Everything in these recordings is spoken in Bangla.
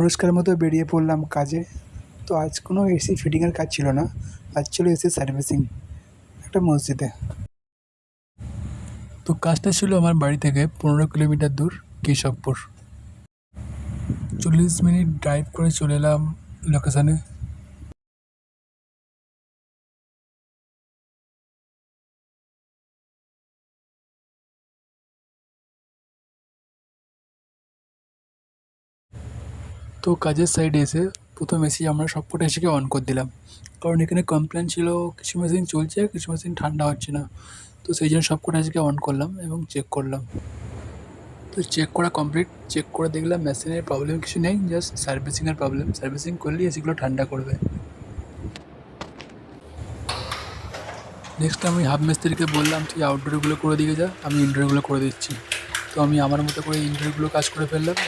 রোজকার মতো বেরিয়ে পড়লাম কাজে। তো আজ কোনো এসি ফিটিংয়ের কাজ ছিল না, আজ ছিল এসি সার্ভিসিং একটা মসজিদে। তো কাজটা ছিল আমার বাড়ি থেকে 15 কিলোমিটার দূর, কেশবপুর। 40 মিনিট ড্রাইভ করে চলে এলাম লোকেশানে। তো কাজের সাইডে এসে প্রথম এসি আমরা সবকটা এসিকে অন করে দিলাম, কারণ এখানে কমপ্লেন ছিল কিছু মেশিন চলছে, কিছু মেশিন ঠান্ডা হচ্ছে না। তো সেই জন্য সবকটা এসিকে অন করলাম এবং চেক করলাম। তো চেক করা কমপ্লিট। চেক করে দেখলাম মেশিনের প্রবলেম কিছু নেই, জাস্ট সার্ভিসিংয়ের প্রবলেম। সার্ভিসিং করলেই এসিগুলো ঠান্ডা করবে। নেক্সট আমি হাফ মিস্ত্রিকে বললাম, তুই আউটডোরগুলো করে দিয়ে যা, আমি ইনডোরগুলো করে দিচ্ছি। তো আমি আমার মতো করে ইনডোরগুলো কাজ করে ফেললাম।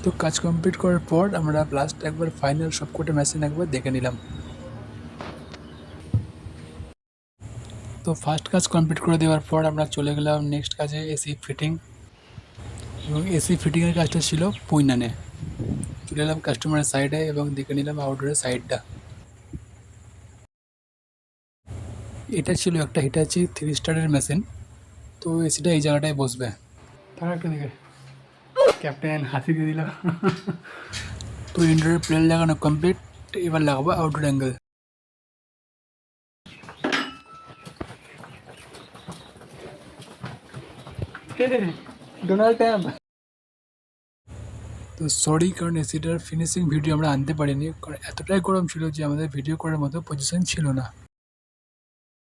তো কাজ কমপ্লিট করার পর আমরা লাস্ট একবার ফাইনাল সবকটা মেশিন একবার দেখে নিলাম। তো ফার্স্ট কাজ কমপ্লিট করে দেওয়ার পর আমরা চলে গেলাম নেক্সট কাজে, এসি ফিটিং। এবং এসি ফিটিংয়ের কাজটা ছিল পুইনানে। চলে এলাম কাস্টমারের সাইডে এবং দেখে নিলাম আউটডোরের সাইডটা। এটা ছিল একটা হিটাচি 3 স্টারের মেশিন। তো এসিটা এই জায়গাটায় বসবে। তার একটা দিকে ক্যাপ্টেন হাসি দিয়ে দিল। তো ইনডোরের প্লেন লাগানো কমপ্লিট, এবার লাগাবো আউটডোর অ্যাঙ্গেল। Donald Trump. তো সরি, কারণ এসিটার ফিনিশিং ভিডিও আমরা আনতে পারিনি, কারণ এতটাই গরম ছিল যে আমাদের ভিডিও করার মতো পজিশন ছিল না।